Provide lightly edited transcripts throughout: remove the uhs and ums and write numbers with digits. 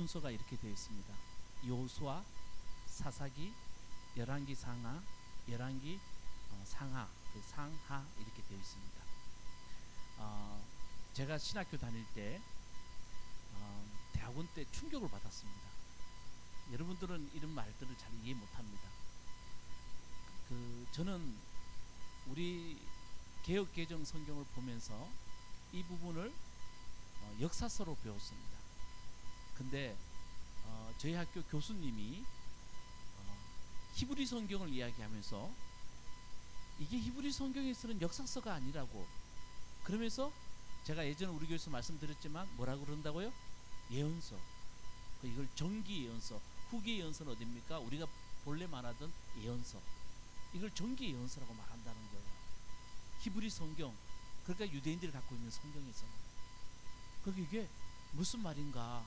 순서가 이렇게 되어 있습니다. 여호수아, 사사기, 열왕기 상하, 열왕기 상하, 상하 이렇게 되어 있습니다. 제가 신학교 다닐 때 대학원 때 충격을 받았습니다. 여러분들은 이런 말들을 잘 이해 못합니다. 저는 우리 개역개정 성경을 보면서 이 부분을 역사서로 배웠습니다. 근데 저희 학교 교수님이 히브리 성경을 이야기하면서 이게 히브리 성경에서는 역사서가 아니라고, 그러면서 제가 예전에 우리 교회에서 말씀드렸지만 뭐라고 그런다고요? 예언서. 이걸 정기 예언서, 후기 예언서는 어딥니까? 우리가 본래 말하던 예언서, 이걸 정기 예언서라고 말한다는 거예요. 히브리 성경, 그러니까 유대인들이 갖고 있는 성경에서는. 이게 무슨 말인가?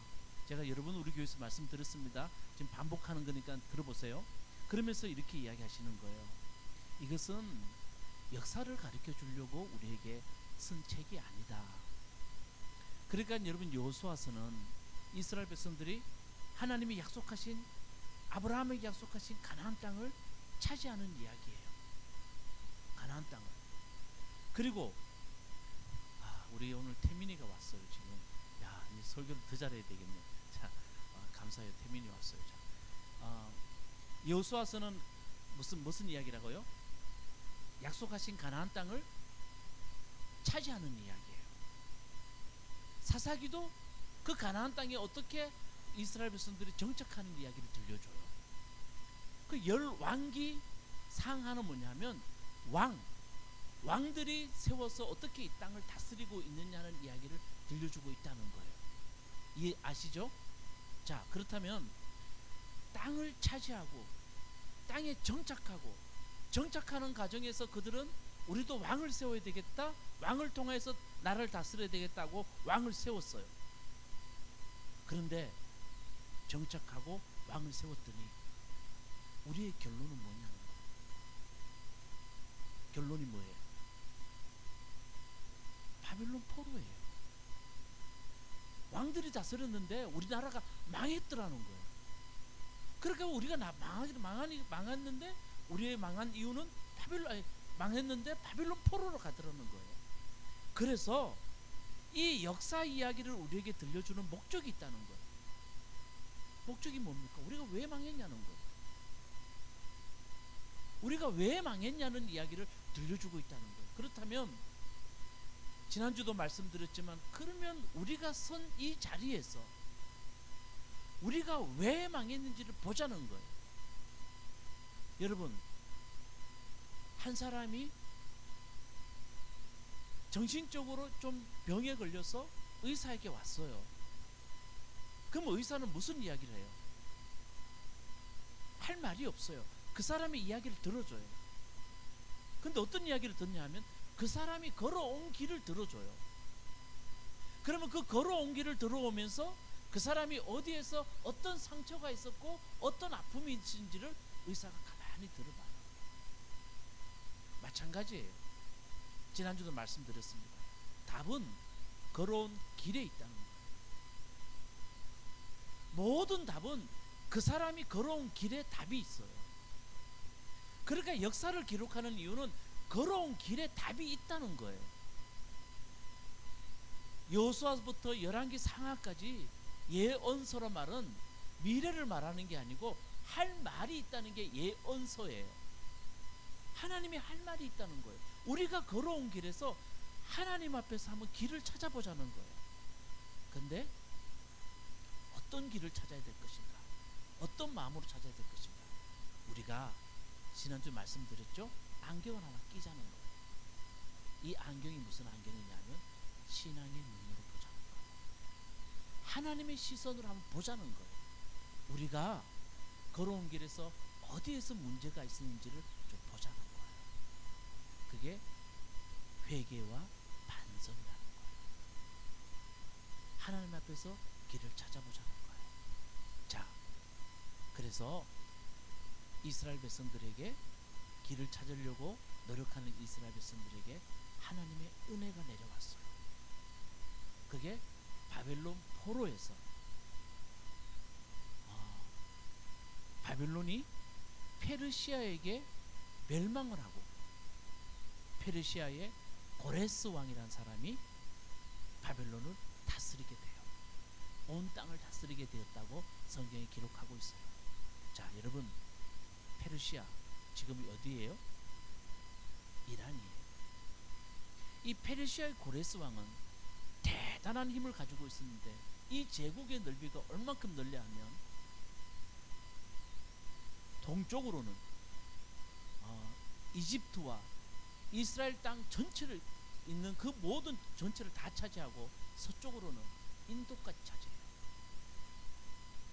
제가 여러분 우리 교회에서 말씀드렸습니다. 지금 반복하는 거니까 들어보세요. 그러면서 이렇게 이야기하시는 거예요. 이것은 역사를 가르쳐 주려고 우리에게 쓴 책이 아니다. 그러니까 여러분, 여호수아서는 이스라엘 백성들이 하나님이 약속하신, 아브라함에게 약속하신 가나안 땅을 차지하는 이야기예요. 가나안 땅을. 그리고 우리 오늘 태민이가 왔어요. 지금 이 설교를 더 잘해야 되겠네. 자, 감사해요. 태민이 왔어요. 자, 여호수아서는 무슨 이야기라고요? 약속하신 가나안 땅을 차지하는 이야기예요. 사사기도 그 가나안 땅에 어떻게 이스라엘 백성들이 정착하는 이야기를 들려줘요. 그 열왕기 상하는 뭐냐면 왕들이 세워서 어떻게 이 땅을 다스리고 있느냐는 이야기를 들려주고 있다는 거예요. 이해 아시죠? 자, 그렇다면 땅을 차지하고 땅에 정착하는 과정에서 그들은 우리도 왕을 세워야 되겠다, 왕을 통해서 나라를 다스려야 되겠다고 왕을 세웠어요. 그런데 정착하고 왕을 세웠더니 우리의 결론은 뭐냐는 거예요. 결론이 뭐예요? 바벨론 포로예요. 왕들이 다스렸는데 우리나라가 망했더라는 거예요. 그러니까 우리가 망했는데, 우리의 망한 이유는 망했는데 바벨론 포로로 가더라는 거예요. 그래서 이 역사 이야기를 우리에게 들려주는 목적이 있다는 거예요. 목적이 뭡니까? 우리가 왜 망했냐는 거예요. 우리가 왜 망했냐는 이야기를 들려주고 있다는 거예요. 그렇다면 지난주도 말씀드렸지만, 그러면 우리가 선 이 자리에서 우리가 왜 망했는지를 보자는 거예요. 여러분, 한 사람이 정신적으로 좀 병에 걸려서 의사에게 왔어요. 그럼 의사는 무슨 이야기를 해요? 할 말이 없어요. 그 사람의 이야기를 들어줘요. 근데 어떤 이야기를 듣냐 하면 그 사람이 걸어온 길을 들어줘요. 그러면 그 걸어온 길을 들어오면서 그 사람이 어디에서 어떤 상처가 있었고 어떤 아픔이 있는지를 의사가 가만히 들어봐요. 마찬가지예요. 지난주도 말씀드렸습니다. 답은 걸어온 길에 있다는 거예요. 모든 답은 그 사람이 걸어온 길에 답이 있어요. 그러니까 역사를 기록하는 이유는 걸어온 길에 답이 있다는 거예요. 여호수아부터 열왕기 상하까지 예언서란 말은 미래를 말하는 게 아니고 할 말이 있다는 게 예언서예요. 하나님이 할 말이 있다는 거예요. 우리가 걸어온 길에서 하나님 앞에서 한번 길을 찾아보자는 거예요. 근데 어떤 길을 찾아야 될 것인가? 어떤 마음으로 찾아야 될 것인가? 우리가 지난주 말씀드렸죠? 안경을 하나 끼자는 거예요. 이 안경이 무슨 안경이냐면 신앙의 눈으로 보자는 거예요. 하나님의 시선으로 한번 보자는 거예요. 우리가 걸어온 길에서 어디에서 문제가 있었는지를 좀 보자는 거예요. 그게 회개와 반성이라는 거예요. 하나님 앞에서 길을 찾아보자는 거예요. 자, 그래서 이스라엘 백성들에게 길을 찾으려고 노력하는 이스라엘 백성들에게 하나님의 은혜가 내려왔어요. 그게 바벨론 포로에서 바벨론이 페르시아에게 멸망을 하고 페르시아의 고레스 왕이라는 사람이 바벨론을 다스리게 돼요. 온 땅을 다스리게 되었다고 성경이 기록하고 있어요. 자, 여러분, 페르시아 지금 어디예요? 이란이에요. 이 페르시아의 고레스 왕은 대단한 힘을 가지고 있었는데 이 제국의 넓이가 얼만큼 넓냐 하면 동쪽으로는 이집트와 이스라엘 땅 전체를 있는 그 모든 전체를 다 차지하고 서쪽으로는 인도까지 차지해요.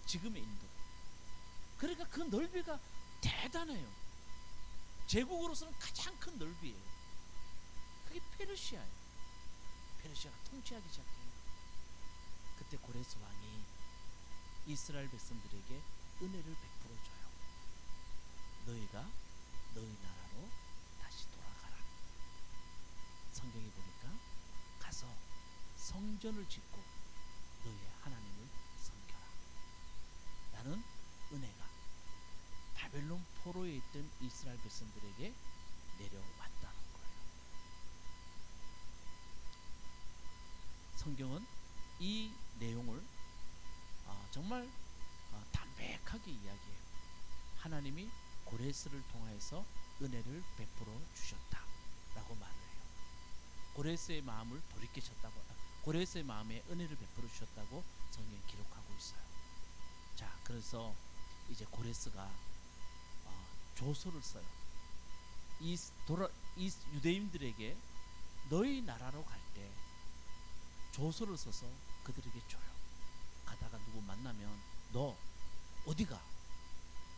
지금의 인도. 그러니까 그 넓이가 대단해요. 제국으로서는 가장 큰 넓이에요. 그게 페르시아예요. 페르시아가 통치하기 시작해요. 그때 고레스 왕이 이스라엘 백성들에게 은혜를 베풀어 줘요. 너희가 너희 나라로 다시 돌아가라. 성경에 보니까 가서 성전을 짓고 너희의 하나님을 섬겨라. 라는 은혜가 바벨론 포로에 있던 이스라엘 백성들에게 내려왔다는 거예요. 성경은 이 내용을 정말 담백하게 이야기해요. 하나님이 고레스를 통하여서 은혜를 베풀어 주셨다라고 말을 해요. 고레스의 마음을 돌이키셨다고, 고레스의 마음에 은혜를 베풀어 주셨다고 성경이 기록하고 있어요. 자, 그래서 이제 고레스가 조서를 써요. 이 유대인들에게 너희 나라로 갈 때 조서를 써서 그들에게 줘요. 가다가 누구 만나면 너 어디가?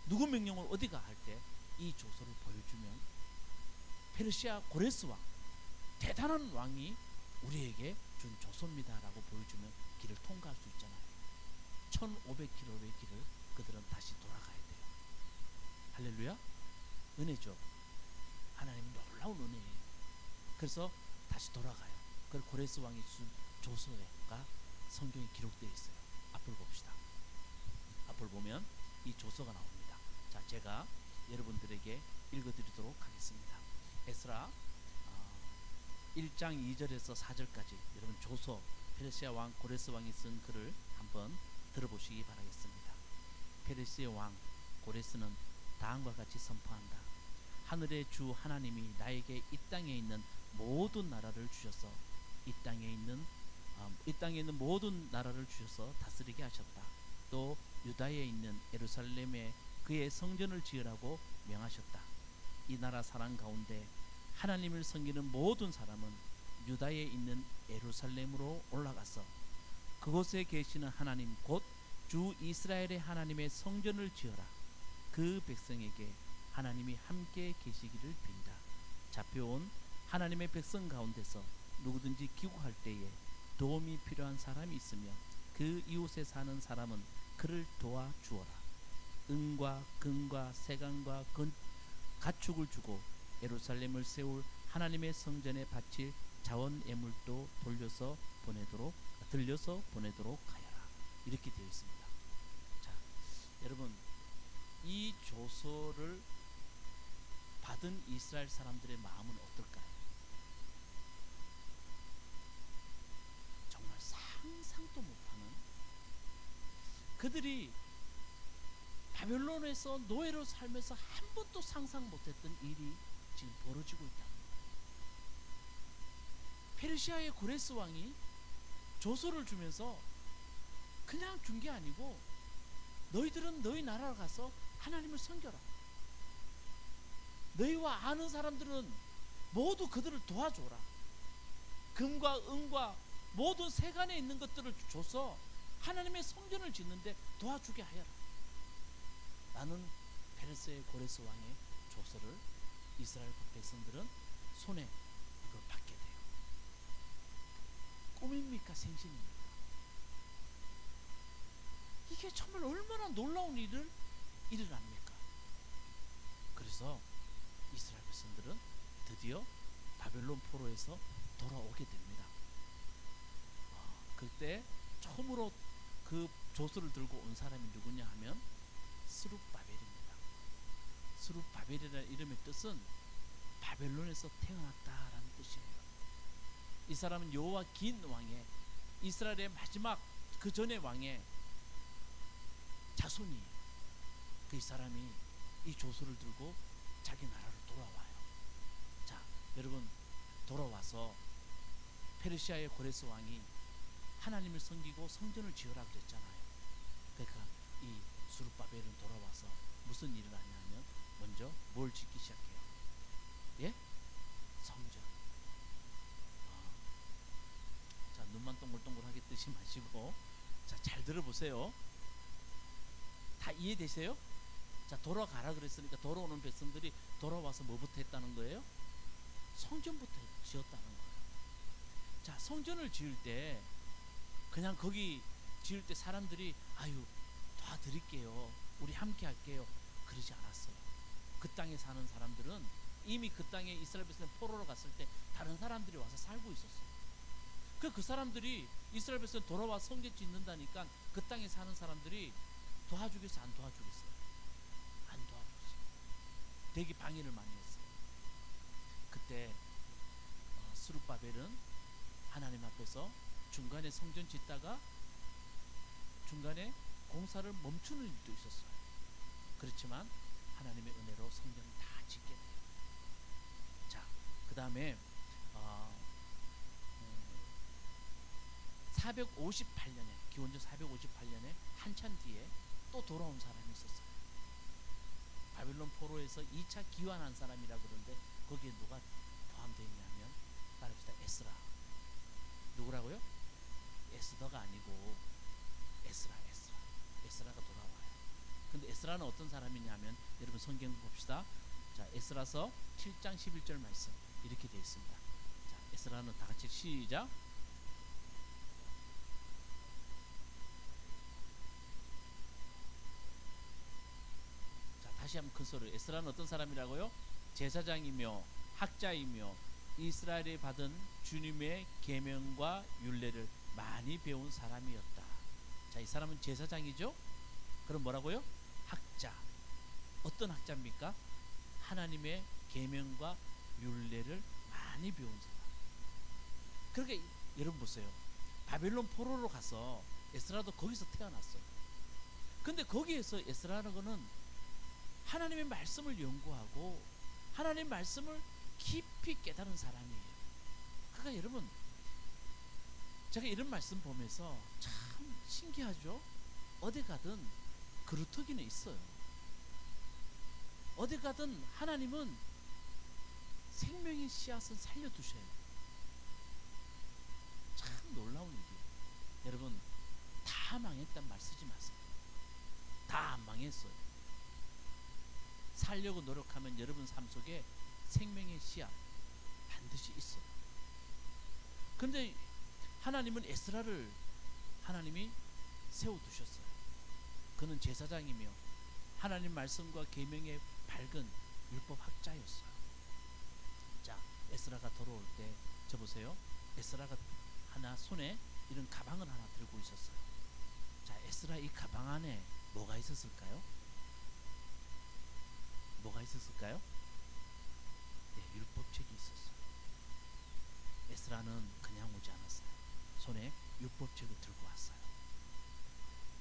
누구 명령을 어디가? 할 때 이 조서를 보여주면 페르시아 고레스 왕, 대단한 왕이 우리에게 준 조서입니다 라고 보여주면 길을 통과할 수 있잖아요. 1500km의 길을 그들은 다시 돌아가야 돼요. 할렐루야. 은혜죠. 하나님 놀라운 은혜예요. 그래서 다시 돌아가요. 그걸 고레스 왕이 준 조서가 성경에 기록되어 있어요. 앞을 봅시다. 앞을 보면 이 조서가 나옵니다. 자, 제가 여러분들에게 읽어드리도록 하겠습니다. 에스라 1장 2절에서 4절까지 여러분 조서, 페르시아 왕 고레스 왕이 쓴 글을 한번 들어보시기 바라겠습니다. 페르시아 왕 고레스는 다음과 같이 선포한다. 하늘의 주 하나님이 나에게 이 땅에 있는 모든 나라를 주셔서 이 땅에 있는 모든 나라를 주셔서 다스리게 하셨다. 또 유다에 있는 예루살렘에 그의 성전을 지으라고 명하셨다. 이 나라 사람 가운데 하나님을 섬기는 모든 사람은 유다에 있는 예루살렘으로 올라가서 그곳에 계시는 하나님 곧 주 이스라엘의 하나님의 성전을 지어라. 그 백성에게 하나님이 함께 계시기를 빈다. 잡혀온 하나님의 백성 가운데서 누구든지 귀국할 때에 도움이 필요한 사람이 있으면 그 이웃에 사는 사람은 그를 도와주어라. 은과 금과 새간과 가축을 주고 예루살렘을 세울 하나님의 성전에 바칠 자원 예물도 들려서 보내도록 하여라. 이렇게 되어 있습니다. 자, 여러분, 이 조서를 받은 이스라엘 사람들의 마음은 어떨까요? 정말 상상도 못하는, 그들이 바벨론에서 노예로 살면서 한 번도 상상 못했던 일이 지금 벌어지고 있다는 거예요. 페르시아의 고레스 왕이 조서를 주면서 그냥 준 게 아니고 너희들은 너희 나라로 가서 하나님을 섬겨라. 너희와 아는 사람들은 모두 그들을 도와줘라. 금과 은과 모든 세간에 있는 것들을 줘서 하나님의 성전을 짓는데 도와주게 하여라. 라는 페르시아의 고레스 왕의 조서를 이스라엘 백성들은 손에 이걸 받게 돼요. 꿈입니까? 생신입니까? 이게 정말 얼마나 놀라운 일을 일어납니까? 그래서 이스라엘 백성들은 드디어 바벨론 포로에서 돌아오게 됩니다. 그때 처음으로 그 조서를 들고 온 사람이 누구냐 하면 스룹바벨입니다. 스룹바벨이라는 이름의 뜻은 바벨론에서 태어났다라는 뜻이에요. 이 사람은 여호와긴 왕의, 이스라엘의 마지막 그 전의 왕의 자손이에요. 그 이 사람이 이 조서를 들고 자기 나라로 돌아와요. 자, 여러분, 돌아와서 페르시아의 고레스 왕이 하나님을 섬기고 성전을 지으라 그랬잖아요. 그러니까 이 스룹바벨은 돌아와서 무슨 일을 하냐면 먼저 뭘 짓기 시작해요? 예? 성전. 자, 눈만 동글동글하게 뜨지 마시고, 자, 잘 들어보세요. 다 이해되세요? 자, 돌아가라 그랬으니까 돌아오는 백성들이 돌아와서 뭐부터 했다는 거예요? 성전부터 지었다는 거예요. 자, 성전을 지을 때 그냥 거기 지을 때 사람들이 아유 도와드릴게요, 우리 함께 할게요, 그러지 않았어요. 그 땅에 사는 사람들은 이미 그 땅에 이스라엘 백성이 포로로 갔을 때 다른 사람들이 와서 살고 있었어요. 그 사람들이 이스라엘 백성이 돌아와 성전 짓는다니까 그 땅에 사는 사람들이 도와주겠어, 안 도와주겠어요? 안 도와줬어요. 되게 방해를 많이 했어요. 그때 스룹바벨은 하나님 앞에서 중간에 성전 짓다가 중간에 공사를 멈추는 일도 있었어요. 그렇지만 하나님의 은혜로 성전을 다 짓게 돼요. 자, 그 다음에 458년에, 기원전 458년에 한참 뒤에 또 돌아온 사람이 있었어요. 바벨론 포로에서 2차 귀환한 사람이라 그러는데 거기에 누가 포함되어 있냐면 따라합시다. 에스라. 누구라고요? 에스더가 아니고 에스라가 돌아와요. 근데 에스라는 어떤 사람이냐면 여러분 성경 봅시다. 자, 에스라서 7장 11절 말씀 이렇게 되어 있습니다. 자, 에스라는 다 같이 시작. 다시 한번 큰 소리로. 에스라는 어떤 사람이라고요? 제사장이며 학자이며 이스라엘이 받은 주님의 계명과 율례를 많이 배운 사람이었다. 자, 이 사람은 제사장이죠? 그럼 뭐라고요? 학자. 어떤 학자입니까? 하나님의 계명과 율례를 많이 배운 사람. 그러니까 여러분 보세요. 바벨론 포로로 가서 에스라도 거기서 태어났어요. 근데 거기에서 에스라는 거는 하나님의 말씀을 연구하고 하나님의 말씀을 깊이 깨달은 사람이에요. 그러니까 여러분, 제가 이런 말씀 보면서 참 신기하죠? 어디 가든 그루터기는 있어요. 어디 가든 하나님은 생명의 씨앗을 살려두셔요. 참 놀라운 일이에요. 여러분, 다 망했단 말 쓰지 마세요. 다 안 망했어요. 살려고 노력하면 여러분 삶 속에 생명의 씨앗 반드시 있어요. 근데 하나님은 에스라를 하나님이 세워두셨어요. 그는 제사장이며 하나님 말씀과 계명에 밝은 율법 학자였어요. 자, 에스라가 돌아올 때 저 보세요. 에스라가 하나 손에 이런 가방을 하나 들고 있었어요. 자, 에스라 이 가방 안에 뭐가 있었을까요? 뭐가 있었을까요? 네, 율법책이 있었어요. 에스라는 그냥 오지 않았어요. 손에 율법책을 들고 왔어요.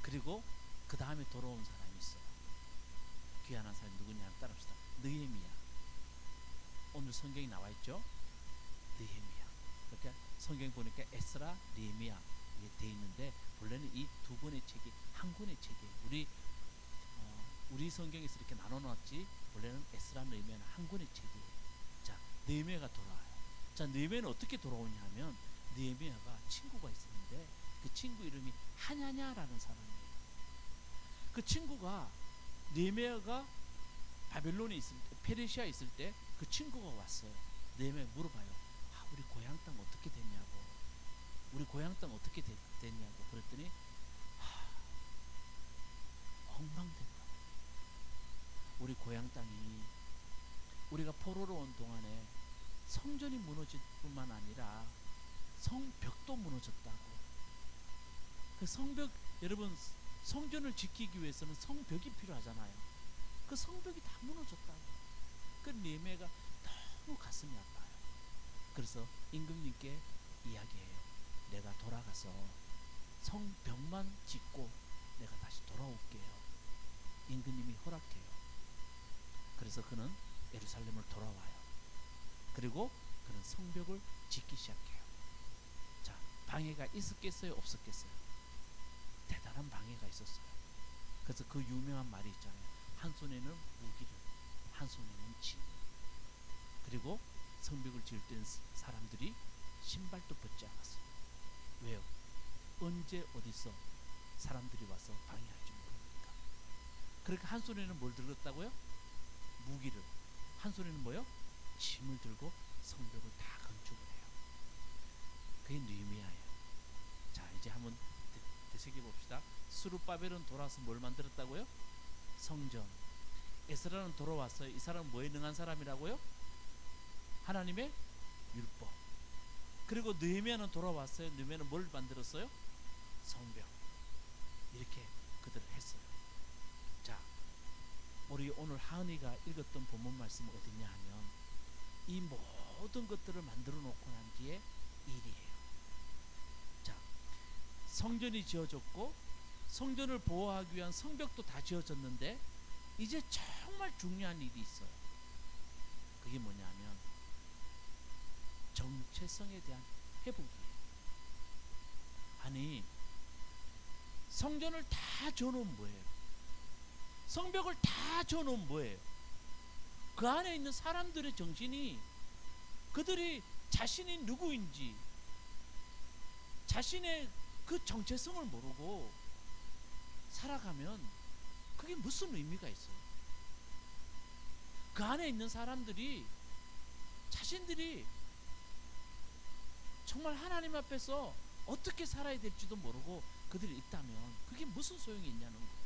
그리고 그 다음에 돌아온 사람이 있어요. 귀환한 사람이 누구냐? 따라합시다. 느헤미야. 오늘 성경에 나와 있죠? 느헤미야. 그러니까 성경 보니까 에스라, 느헤미야 이게 돼 있는데 원래는 이 두 권의 책이 한 권의 책이에요. 우리 성경에서 이렇게 나눠놨지 원래는 에스라, 느헤미야는 한 권의 책이에요. 자, 느헤미야가 돌아와요. 자, 느헤미야는 어떻게 돌아오냐 하면 느헤미야가 친구가 있었는데 그 친구 이름이 하냐냐라는 사람이에요. 그 친구가 느헤미야가 바벨론에 있을 때, 페르시아에 있을 때 그 친구가 왔어요. 느헤미야 물어봐요. 우리 고향 땅 어떻게 됐냐고. 우리 고향 땅 어떻게 됐냐고. 그랬더니 엉망됐다. 우리 고향 땅이 우리가 포로로 온 동안에 성전이 무너질 뿐만 아니라 성벽도 무너졌다고. 그 성벽, 여러분 성전을 지키기 위해서는 성벽이 필요하잖아요. 그 성벽이 다 무너졌다고. 그 느헤미야가 너무 가슴이 아파요. 그래서 임금님께 이야기해요. 내가 돌아가서 성벽만 짓고 내가 다시 돌아올게요. 임금님이 허락해요. 그래서 그는 예루살렘을 돌아와요. 그리고 그는 성벽을 짓기 시작해요. 자, 방해가 있었겠어요? 없었겠어요? 대단한 방해가 있었어요. 그래서 그 유명한 말이 있잖아요. 한 손에는 무기를, 한 손에는 짐. 그리고 성벽을 지을 때는 사람들이 신발도 벗지 않았어요. 왜요? 언제 어디서 사람들이 와서 방해할지 모르니까. 그러니까 한 손에는 뭘 들었다고요? 무기를. 한 손에는 뭐요? 짐을 들고 성벽을 다 건축을 해요. 그게 느헤미야예요. 자, 이제 한번 되새겨 봅시다. 스룹바벨은 돌아와서 뭘 만들었다고요? 성전. 에스라는 돌아왔어요. 이 사람은 뭐에 능한 사람이라고요? 하나님의 율법. 그리고 느헤미야는 돌아왔어요. 느헤미야는 뭘 만들었어요? 성벽. 이렇게 그들을 했어요. 자, 우리 오늘 하은이가 읽었던 본문 말씀은 어디냐 하면 이 모든 것들을 만들어 놓고 난 뒤에 일이에요. 자, 성전이 지어졌고 성전을 보호하기 위한 성벽도 다 지어졌는데 이제 정말 중요한 일이 있어요. 그게 뭐냐면 정체성에 대한 회복이에요. 아니, 성전을 다 지어놓으면 뭐예요? 성벽을 다 지어놓으면 뭐예요? 그 안에 있는 사람들의 정신이 그들이 자신이 누구인지 자신의 그 정체성을 모르고 살아가면 그게 무슨 의미가 있어요? 그 안에 있는 사람들이 자신들이 정말 하나님 앞에서 어떻게 살아야 될지도 모르고 그들이 있다면 그게 무슨 소용이 있냐는 거예요.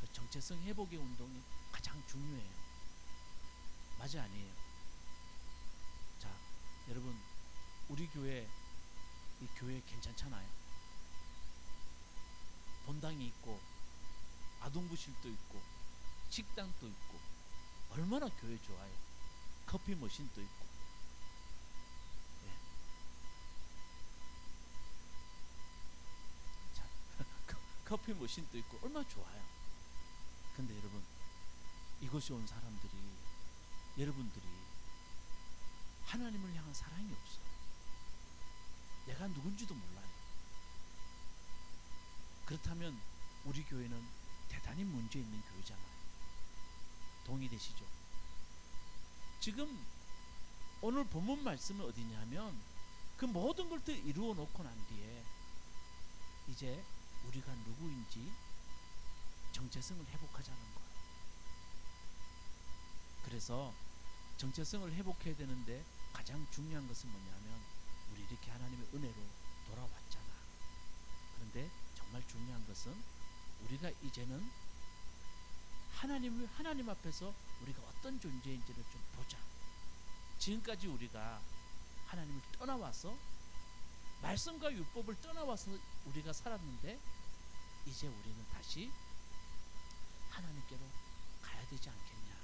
그 정체성 회복의 운동이 가장 중요해요. 맞아, 아니에요? 자, 여러분, 우리 교회, 이 교회 괜찮잖아요. 본당이 있고 아동부실도 있고 식당도 있고 얼마나 교회 좋아요. 커피 머신도 있고. 네. 자, 커피 머신도 있고 얼마나 좋아요. 근데 여러분, 이곳에 온 사람들이, 여러분들이 하나님을 향한 사랑이 없어요. 내가 누군지도 몰라요. 그렇다면 우리 교회는 대단히 문제 있는 교회잖아요. 동의되시죠? 지금 오늘 본문 말씀은 어디냐면 그 모든 걸 다 이루어 놓고 난 뒤에 이제 우리가 누구인지 정체성을 회복하자는 거예요. 그래서 정체성을 회복해야 되는데 가장 중요한 것은 뭐냐면 우리 이렇게 하나님의 은혜로 돌아왔잖아. 그런데 정말 중요한 것은 우리가 이제는 하나님 앞에서 우리가 어떤 존재인지를 좀 보자. 지금까지 우리가 하나님을 떠나와서 말씀과 율법을 떠나와서 우리가 살았는데 이제 우리는 다시 하나님께로 가야 되지 않겠냐.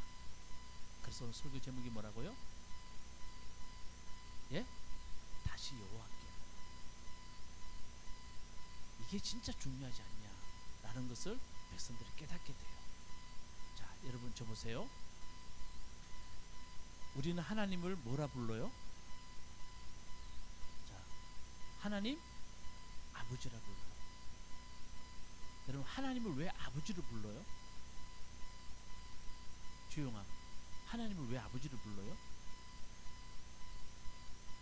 그래서 오늘 설교 제목이 뭐라고요? 예? 다시 여호와께. 이게 진짜 중요하지 않냐 라는 것을 백성들이 깨닫게 돼요. 자, 여러분 저 보세요. 우리는 하나님을 뭐라 불러요? 자, 하나님 아버지라 불러요. 여러분, 하나님을 왜 아버지로 불러요? 주용아, 하나님을 왜 아버지로 불러요?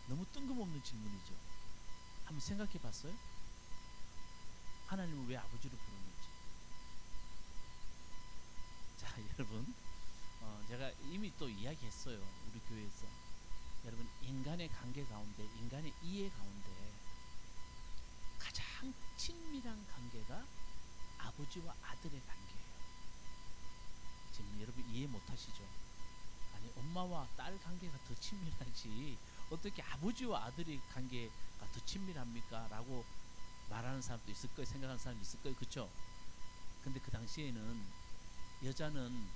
너무 뜬금없는 질문이죠. 한번 생각해 봤어요? 하나님을 왜 아버지로 부르는지. 자, 여러분, 제가 이미 또 이야기했어요. 우리 교회에서. 여러분, 인간의 관계 가운데, 인간의 이해 가운데 가장 친밀한 관계가 아버지와 아들의 관계예요. 지금 여러분 이해 못하시죠? 아니, 엄마와 딸 관계가 더 친밀하지 어떻게 아버지와 아들의 관계가 더 친밀합니까? 라고 말하는 사람도 있을 거예요. 생각하는 사람도 있을 거예요. 그렇죠? 근데 그 당시에는 여자는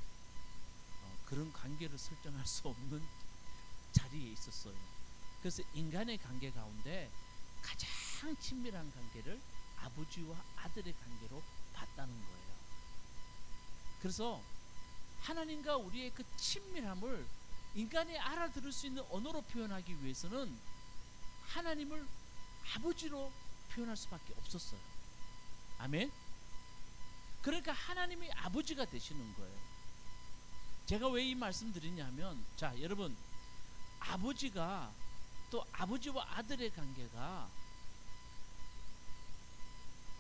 그런 관계를 설정할 수 없는 자리에 있었어요. 그래서 인간의 관계 가운데 가장 친밀한 관계를 아버지와 아들의 관계로 봤다는 거예요. 그래서 하나님과 우리의 그 친밀함을 인간이 알아들을 수 있는 언어로 표현하기 위해서는 하나님을 아버지로 표현할 수밖에 없었어요. 아멘. 그러니까 하나님이 아버지가 되시는 거예요. 제가 왜 이 말씀 드리냐면, 자 여러분, 아버지가 또 아버지와 아들의 관계가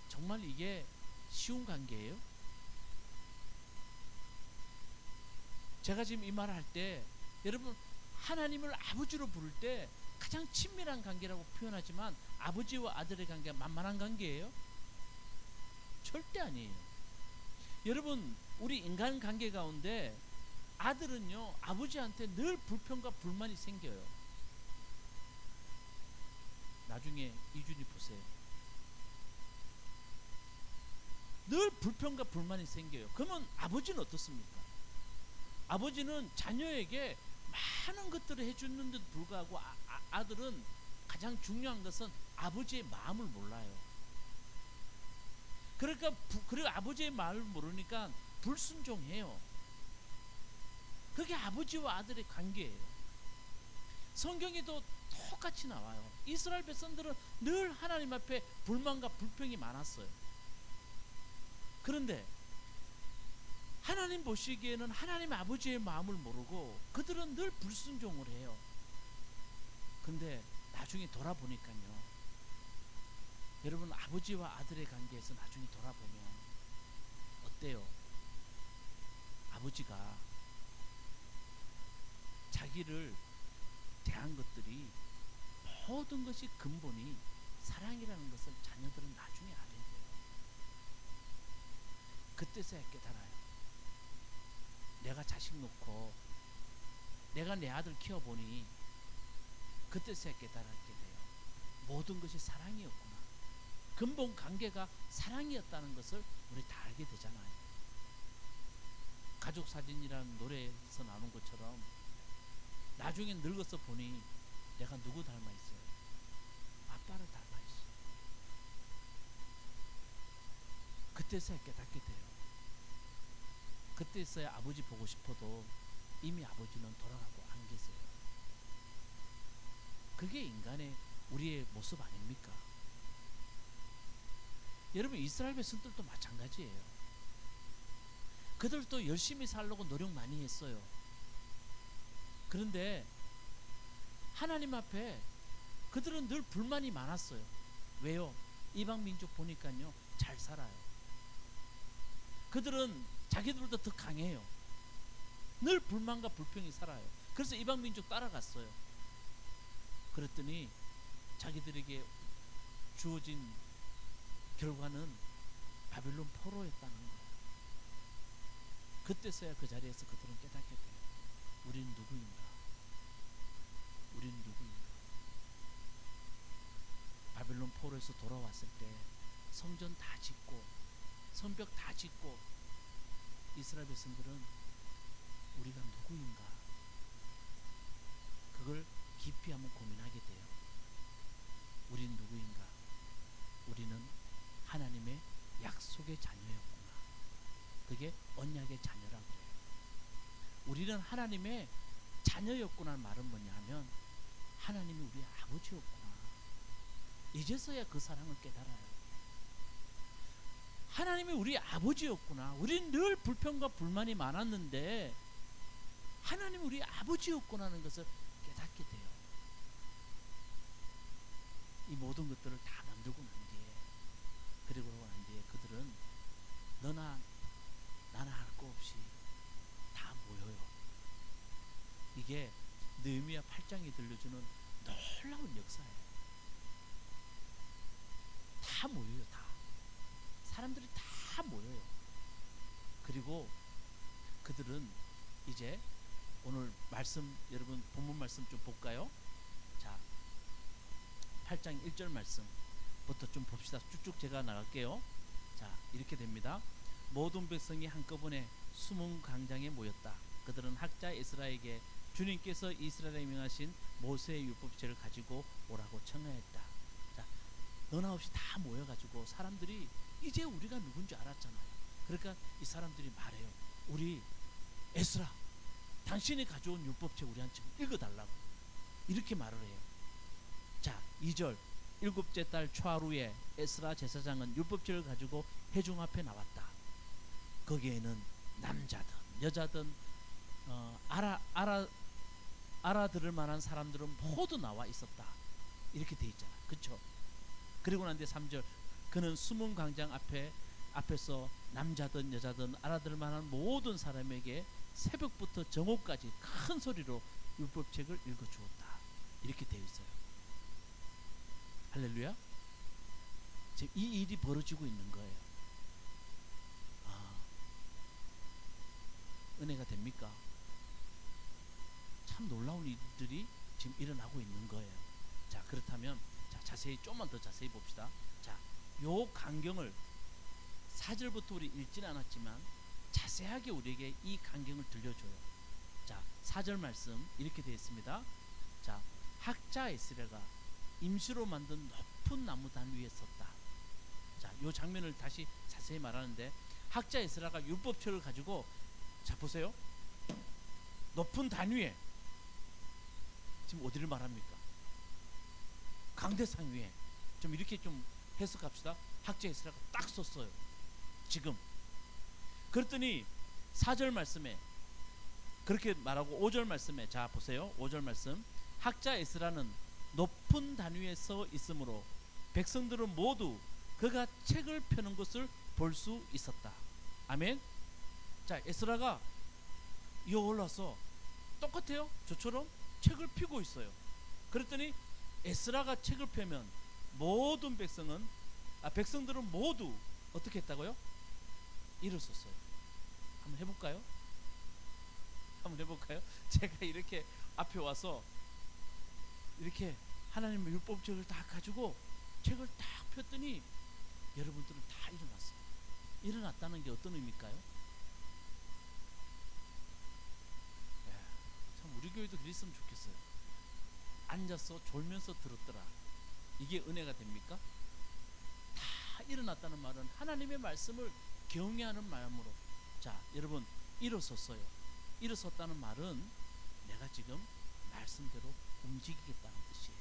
정말 이게 쉬운 관계예요? 제가 지금 이 말을 할 때 여러분, 하나님을 아버지로 부를 때 가장 친밀한 관계라고 표현하지만 아버지와 아들의 관계가 만만한 관계예요? 절대 아니에요. 여러분, 우리 인간 관계 가운데 아들은요, 아버지한테 늘 불평과 불만이 생겨요. 나중에 이준이 보세요. 늘 불평과 불만이 생겨요. 그러면 아버지는 어떻습니까? 아버지는 자녀에게 많은 것들을 해주는데도 불구하고 아들은 가장 중요한 것은 아버지의 마음을 몰라요. 그러니까 그리고 아버지의 마음을 모르니까 불순종해요. 그게 아버지와 아들의 관계예요. 성경에도 똑같이 나와요. 이스라엘 백성들은 늘 하나님 앞에 불만과 불평이 많았어요. 그런데 하나님 보시기에는 하나님 아버지의 마음을 모르고 그들은 늘 불순종을 해요. 근데 나중에 돌아보니까요, 여러분, 아버지와 아들의 관계에서 나중에 돌아보면 어때요? 아버지가 자기를 대한 것들이 모든 것이 근본이 사랑이라는 것을 자녀들은 나중에 알게 돼요. 그때서야 깨달아요. 내가 자식 놓고 내가 내 아들 키워보니 그때서야 깨달게 돼요. 모든 것이 사랑이었구나. 근본 관계가 사랑이었다는 것을 우리 다 알게 되잖아요. 가족 사진이라는 노래에서 나오는 것처럼 나중에 늙어서 보니 내가 누구 닮아 있어요? 아빠를 닮아 있어요. 그때서야 깨닫게 돼요. 그때서야 아버지 보고 싶어도 이미 아버지는 돌아가고 안 계세요. 그게 인간의 우리의 모습 아닙니까? 여러분, 이스라엘 백성들도 마찬가지예요. 그들도 열심히 살려고 노력 많이 했어요. 그런데 하나님 앞에 그들은 늘 불만이 많았어요. 왜요? 이방 민족 보니까요, 잘 살아요. 그들은 자기들보다 더 강해요. 늘 불만과 불평이 살아요. 그래서 이방 민족 따라갔어요. 그랬더니 자기들에게 주어진 결과는 바벨론 포로였다는 거예요. 그때서야 그 자리에서 그들은 깨닫게 돼요. 우리는 누구인가? 우리는 누구인가? 바벨론 포로에서 돌아왔을 때 성전 다 짓고 성벽 다 짓고 이스라엘 백성들은 우리가 누구인가? 그걸 깊이 한번 고민하게 돼요. 우린 누구인가? 우리는 하나님의 약속의 자녀였구나. 그게 언약의 자녀라고 해요. 우리는 하나님의 자녀였구나 말은 뭐냐 하면 하나님이 우리의 아버지였구나. 이제서야 그 사랑을 깨달아요. 하나님이 우리의 아버지였구나. 우리는 늘 불평과 불만이 많았는데 하나님이 우리의 아버지였구나 하는 것을 깨닫게 돼요. 이 모든 것들을 다 만들고 난 뒤에, 그리고 난 뒤에 그들은 너나 나나 할 거 없이 다 모여요. 이게 느헤미야 8장이 들려주는 놀라운 역사예요. 다 모여요. 다 사람들이 다 모여요. 그리고 그들은 이제 오늘 말씀, 여러분 본문 말씀 좀 볼까요? 자, 8장 1절 말씀. 부터 좀 봅시다. 쭉쭉 제가 나갈게요. 자, 이렇게 됩니다. 모든 백성이 한꺼번에 수문 광장에 모였다. 그들은 학자 에스라에게 주님께서 이스라엘에 명하신 모세의 율법책을 가지고 오라고 청하였다. 자, 너나 없이 다 모여가지고 사람들이 이제 우리가 누군지 알았잖아요. 그러니까 이 사람들이 말해요. 우리 에스라, 당신이 가져온 율법책 우리한테 읽어달라고 이렇게 말을 해요. 자, 2절 일곱째 달 초하루에 에스라 제사장은 율법책을 가지고 회중 앞에 나왔다. 거기에는 남자든 여자든 알아들을 만한 사람들은 모두 나와 있었다. 이렇게 돼 있잖아. 그렇죠? 그리고 난 뒤에 3절 그는 수문 광장 앞에서 남자든 여자든 알아들을 만한 모든 사람에게 새벽부터 정오까지 큰 소리로 율법책을 읽어주었다. 이렇게 되어 있어요. 할렐루야. 지금 이 일이 벌어지고 있는 거예요. 은혜가 됩니까? 참 놀라운 일들이 지금 일어나고 있는 거예요. 자, 그렇다면 자세히 좀만 더 자세히 봅시다. 자, 요 광경을 4절부터 우리 읽지는 않았지만 자세하게 우리에게 이 광경을 들려줘요. 자, 4절 말씀 이렇게 되어 있습니다. 자, 학자 에스라가 임시로 만든 높은 나무 단 위에 섰다. 자, 요 장면을 다시 자세히 말하는데 학자 에스라가 율법책을 가지고 자 보세요. 높은 단 위에 지금 어디를 말합니까? 강대상 위에 좀 이렇게 좀 해석합시다. 학자 에스라가 딱 섰어요. 지금 그랬더니 4절 말씀에 그렇게 말하고 5절 말씀에 자 보세요. 5절 말씀 학자 에스라는 높은 단 위에 서 있으므로 백성들은 모두 그가 책을 펴는 것을 볼 수 있었다. 아멘. 자, 에스라가 이 올라서 똑같아요. 저처럼 책을 펴고 있어요. 그랬더니 에스라가 책을 펴면 모든 백성들은 모두 어떻게 했다고요? 일어섰어요. 한번 해볼까요? 한번 해볼까요? 제가 이렇게 앞에 와서 이렇게 하나님의 율법책을 다 가지고 책을 딱 폈더니 여러분들은 다 일어났어요. 일어났다는 게 어떤 의미일까요? 참 우리 교회도 그랬으면 좋겠어요. 앉아서 졸면서 들었더라. 이게 은혜가 됩니까? 다 일어났다는 말은 하나님의 말씀을 경외하는 마음으로 자 여러분 일어섰어요. 일어섰다는 말은 내가 지금 말씀대로 움직이겠다는 뜻이에요.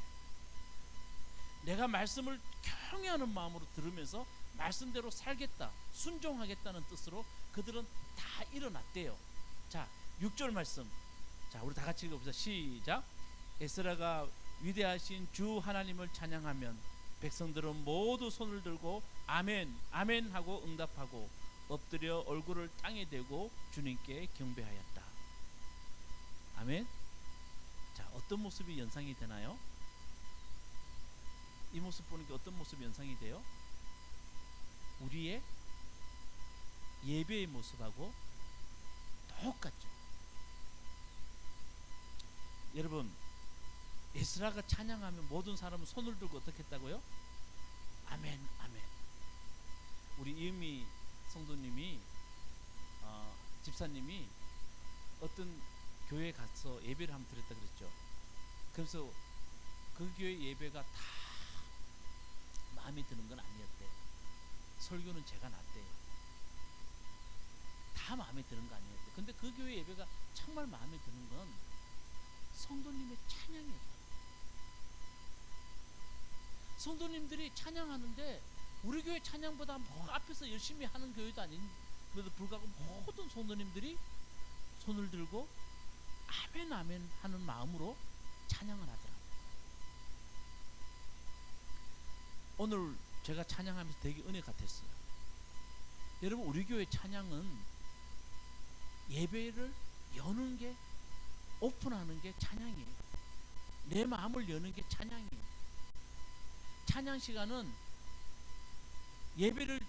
내가 말씀을 경외하는 마음으로 들으면서 말씀대로 살겠다, 순종하겠다는 뜻으로 그들은 다 일어났대요. 자, 6절 말씀. 자, 우리 다 같이 읽어보자. 시작. 에스라가 위대하신 주 하나님을 찬양하면 백성들은 모두 손을 들고 아멘, 아멘 하고 응답하고 엎드려 얼굴을 땅에 대고 주님께 경배하였다. 아멘. 자, 어떤 모습이 연상이 되나요? 이 모습 보는 게 어떤 모습이 연상이 돼요? 우리의 예배의 모습하고 똑같죠. 여러분, 에스라가 찬양하면 모든 사람은 손을 들고 어떻게 했다고요? 아멘, 아멘. 우리 이은미 성도님이 집사님이 어떤 교회에 가서 예배를 한번 드렸다 그랬죠. 그래서 그 교회 예배가 다 마음에 드는 건 아니었대요. 설교는 제가 놨대요. 다 마음에 드는 거 아니었대요. 근데 그 교회 예배가 정말 마음에 드는 건 성도님의 찬양이에요. 성도님들이 찬양하는데 우리 교회 찬양보다 앞에서 열심히 하는 교회도 아닌데도 불구하고 모든 성도님들이 손을 들고 아멘 아멘 하는 마음으로 찬양을 하더라고요. 오늘 제가 찬양하면서 되게 은혜 같았어요. 여러분, 우리 교회 찬양은 예배를 여는 게, 오픈하는 게 찬양이에요. 내 마음을 여는 게 찬양이에요. 찬양 시간은 예배를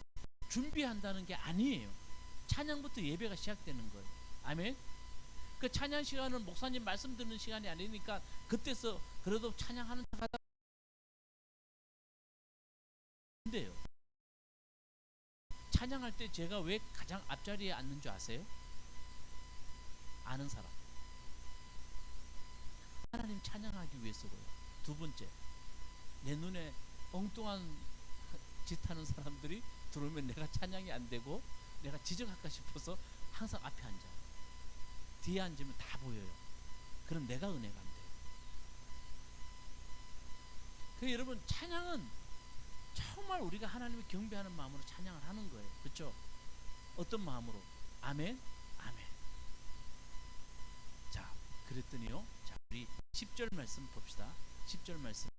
준비한다는 게 아니에요. 찬양부터 예배가 시작되는 거예요. 아멘. 그 찬양 시간은 목사님 말씀 듣는 시간이 아니니까 그때서 그래도 찬양하는 척 하다 돼요. 찬양할 때 제가 왜 가장 앞자리에 앉는 줄 아세요? 아는 사람. 하나님 찬양하기 위해서고요. 두 번째, 내 눈에 엉뚱한 짓 하는 사람들이 들어오면 내가 찬양이 안 되고 내가 지적할까 싶어서 항상 앞에 앉아요. 뒤에 앉으면 다 보여요. 그럼 내가 은혜가 안 돼요. 그 여러분, 찬양은 정말 우리가 하나님을 경배하는 마음으로 찬양을 하는 거예요. 그렇죠? 어떤 마음으로? 아멘, 아멘. 자, 그랬더니요. 자, 우리 10절 말씀 봅시다. 10절 말씀,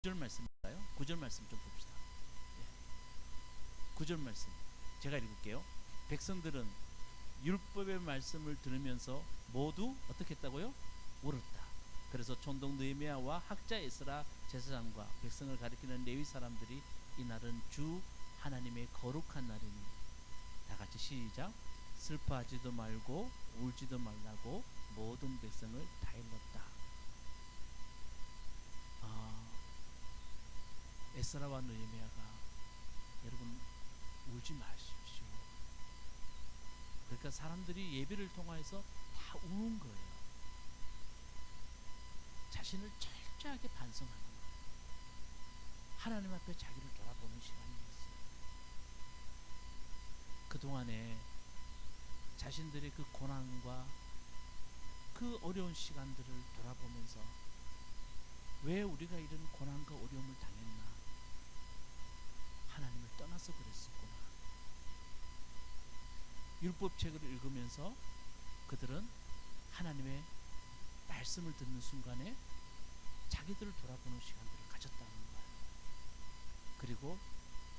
9절 말씀인가요? 9절 말씀 좀 봅시다. 9절 말씀 제가 읽을게요. 백성들은 율법의 말씀을 들으면서 모두 어떻게 했다고요? 울었다. 그래서 총독 느헤미야와 학자 에스라 제사장과 백성을 가리키는 레위 사람들이 이날은 주 하나님의 거룩한 날이니, 다 같이 시작. 슬퍼하지도 말고 울지도 말라고 모든 백성을 다 일렀다. 에스라와 느헤미야가, 여러분, 울지 마십시오. 그러니까 사람들이 예배를 통해서 다 우는 거예요. 자신을 철저하게 반성하는 거예요. 하나님 앞에 자기를 돌아보는 시간이었어요. 그동안에 자신들의 그 고난과 그 어려운 시간들을 돌아보면서 왜 우리가 이런 고난과 어려움을 당했나? 하나님을 떠나서 그랬었구나. 율법책을 읽으면서 그들은 하나님의 말씀을 듣는 순간에 자기들을 돌아보는 시간들을 가졌다는 거예요. 그리고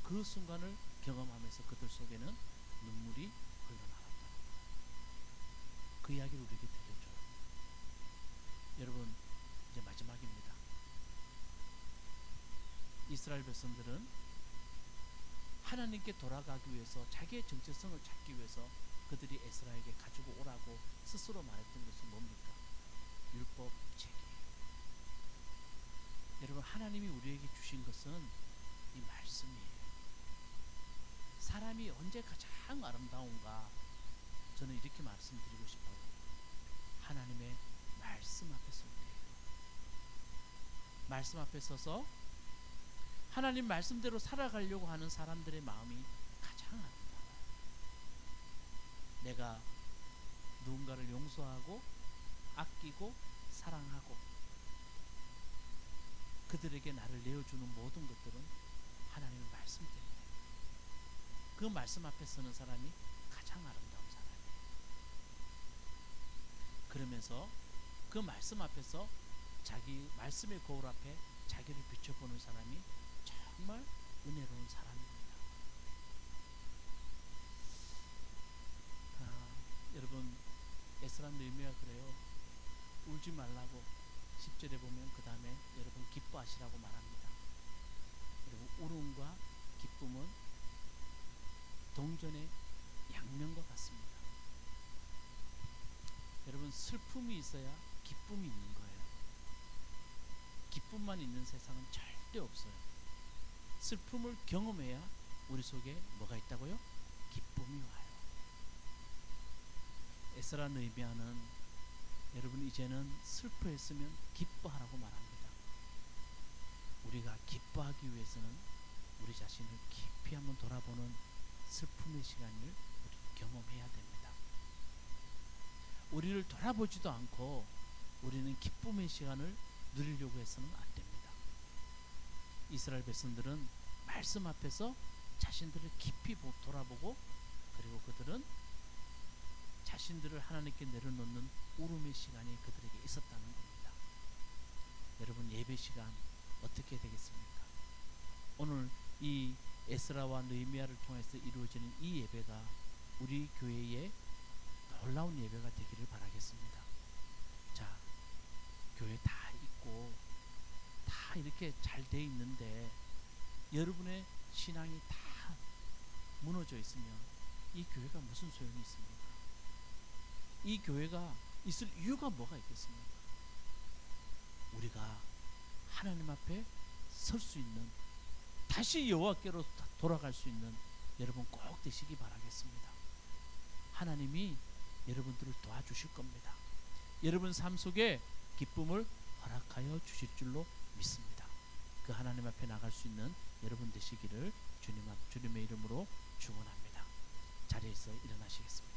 그 순간을 경험하면서 그들 속에는 눈물이 흘러나왔다는 거예요. 그 이야기를 우리에게 들려줘요. 여러분, 이제 마지막입니다. 이스라엘 백성들은 하나님께 돌아가기 위해서, 자기의 정체성을 찾기 위해서 그들이 에스라에게 가지고 오라고 스스로 말했던 것은 뭡니까? 율법책이에요. 여러분, 하나님이 우리에게 주신 것은 이 말씀이에요. 사람이 언제 가장 아름다운가? 저는 이렇게 말씀드리고 싶어요. 하나님의 말씀 앞에 설 때예요. 말씀 앞에 서서 하나님 말씀대로 살아가려고 하는 사람들의 마음이 가장 아름다워요. 내가 누군가를 용서하고 아끼고 사랑하고 그들에게 나를 내어주는 모든 것들은 하나님의 말씀 때문에, 그 말씀 앞에 서는 사람이 가장 아름다운 사람이에요. 그러면서 그 말씀 앞에서 자기 말씀의 거울 앞에 자기를 비춰보는 사람이 정말 은혜로운 사람입니다. 여러분, 에스라 느헤미야 그래요. 울지 말라고 10절에 보면 그 다음에 여러분 기뻐하시라고 말합니다. 여러분, 울음과 기쁨은 동전의 양면과 같습니다. 여러분, 슬픔이 있어야 기쁨이 있는 거예요. 기쁨만 있는 세상은 절대 없어요. 슬픔을 경험해야 우리 속에 뭐가 있다고요? 기쁨이 와요. 에스라 느헤미야는 여러분 이제는 슬퍼했으면 기뻐하라고 말합니다. 우리가 기뻐하기 위해서는 우리 자신을 깊이 한번 돌아보는 슬픔의 시간을 우리 경험해야 됩니다. 우리를 돌아보지도 않고 우리는 기쁨의 시간을 누리려고 해서는 안 됩니다. 이스라엘 백성들은 말씀 앞에서 자신들을 깊이 돌아보고, 그리고 그들은 자신들을 하나님께 내려놓는 울음의 시간이 그들에게 있었다는 겁니다. 여러분, 예배 시간 어떻게 되겠습니까? 오늘 이 에스라와 느헤미야를 통해서 이루어지는 이 예배가 우리 교회의 놀라운 예배가 되기를 바라겠습니다. 자, 교회 다 있고 다 이렇게 잘 돼 있는데 여러분의 신앙이 다 무너져 있으면 이 교회가 무슨 소용이 있습니까? 이 교회가 있을 이유가 뭐가 있겠습니까? 우리가 하나님 앞에 설 수 있는 다시 여호와께로 돌아갈 수 있는 여러분 꼭 되시기 바라겠습니다. 하나님이 여러분들을 도와주실 겁니다. 여러분 삶 속에 기쁨을 허락하여 주실 줄로 믿습니다. 그 하나님 앞에 나갈 수 있는 여러분 되시기를 주님의 이름으로 축원합니다. 자리에서 일어나시겠습니다.